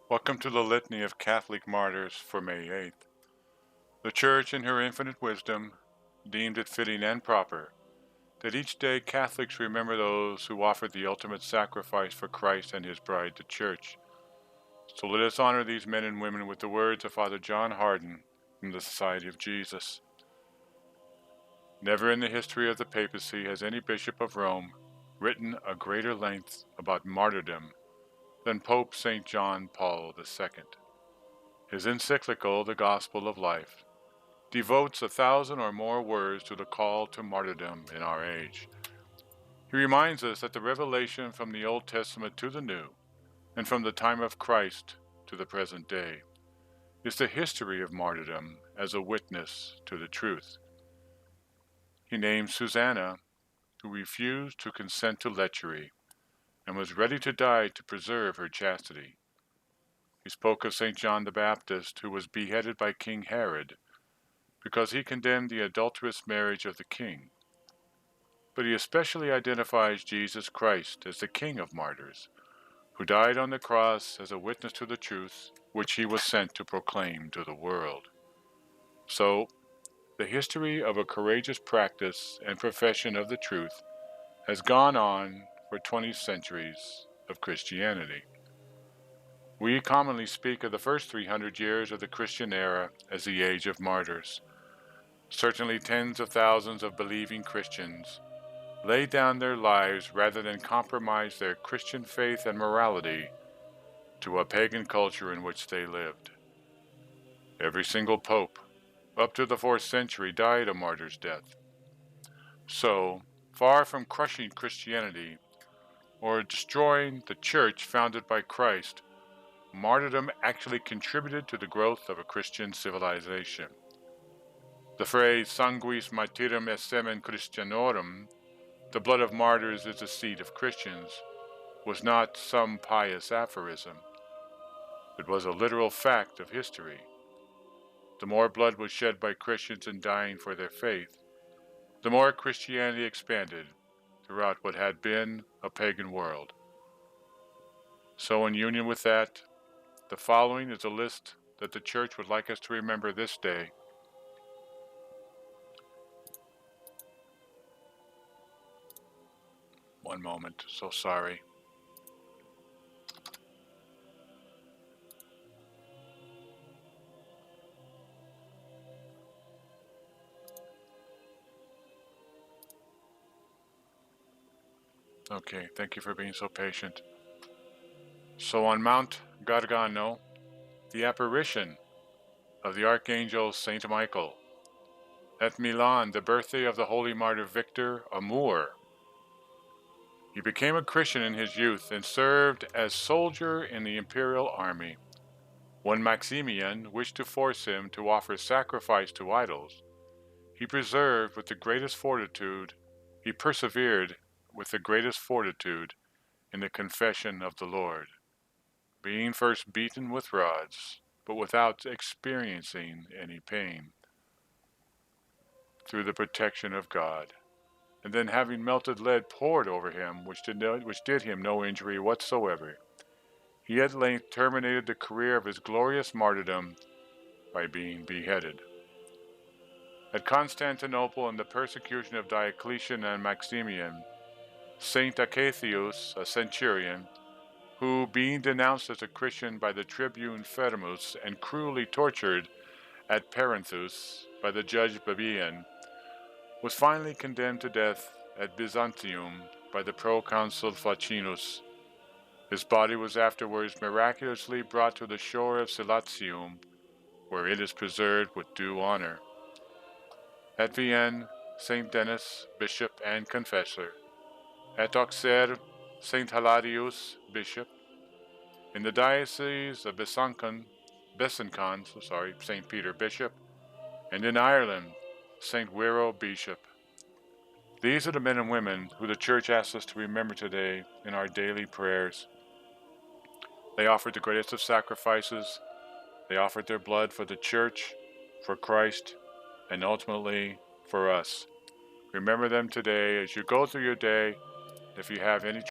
Welcome to the Litany of Catholic Martyrs for May 8th. The Church, in her infinite wisdom, deemed it fitting and proper that each day Catholics remember those who offered the ultimate sacrifice for Christ and His bride, the Church. So let us honor these men and women with the words of Father John Hardon from the Society of Jesus. Never in the history of the papacy has any bishop of Rome written a greater length about martyrdom than Pope St. John Paul II. His encyclical, The Gospel of Life, devotes 1,000 or more words to the call to martyrdom in our age. He reminds us that the revelation from the Old Testament to the New, and from the time of Christ to the present day, is the history of martyrdom as a witness to the truth. He names Susanna, who refused to consent to lechery and was ready to die to preserve her chastity. He spoke of St. John the Baptist, who was beheaded by King Herod because he condemned the adulterous marriage of the king. But he especially identifies Jesus Christ as the King of martyrs, who died on the cross as a witness to the truth which he was sent to proclaim to the world. So, the history of a courageous practice and profession of the truth has gone on for 20 centuries of Christianity. We commonly speak of the first 300 years of the Christian era as the age of martyrs. Certainly tens of thousands of believing Christians laid down their lives rather than compromise their Christian faith and morality to a pagan culture in which they lived. Every single pope, up to the 4th century, died a martyr's death. So, far from crushing Christianity or destroying the church founded by Christ, martyrdom actually contributed to the growth of a Christian civilization. The phrase sanguis martyrum est semen Christianorum, the blood of martyrs is the seed of Christians, was not some pious aphorism. It was a literal fact of history. The more blood was shed by Christians in dying for their faith, the more Christianity expanded throughout what had been a pagan world. So in union with that, the following is a list that the Church would like us to remember this day. One moment, so sorry. Okay, thank you for being so patient. So on Mount Gargano, the apparition of the Archangel Saint Michael. At Milan, the birthday of the holy martyr Victor, a Moor. He became a Christian in his youth and served as soldier in the imperial army. When Maximian wished to force him to offer sacrifice to idols, he persevered with the greatest fortitude in the confession of the Lord, being first beaten with rods, but without experiencing any pain, through the protection of God, and then having melted lead poured over him, which did him no injury whatsoever, he at length terminated the career of his glorious martyrdom by being beheaded. At Constantinople, in the persecution of Diocletian and Maximian, Saint Acatheus, a centurion, who, being denounced as a Christian by the tribune Firmus and cruelly tortured at Perinthus by the judge Babian, was finally condemned to death at Byzantium by the proconsul Facinus. His body was afterwards miraculously brought to the shore of Silatium, where it is preserved with due honor. At Vienne, Saint Denis, bishop and confessor. At Auxerre, Saint Hilarius, bishop. In the diocese of Besançon, Saint Peter, bishop. And in Ireland, Saint Wero, bishop. These are the men and women who the Church asks us to remember today in our daily prayers. They offered the greatest of sacrifices. They offered their blood for the Church, for Christ, and ultimately for us. Remember them today as you go through your day. If you have any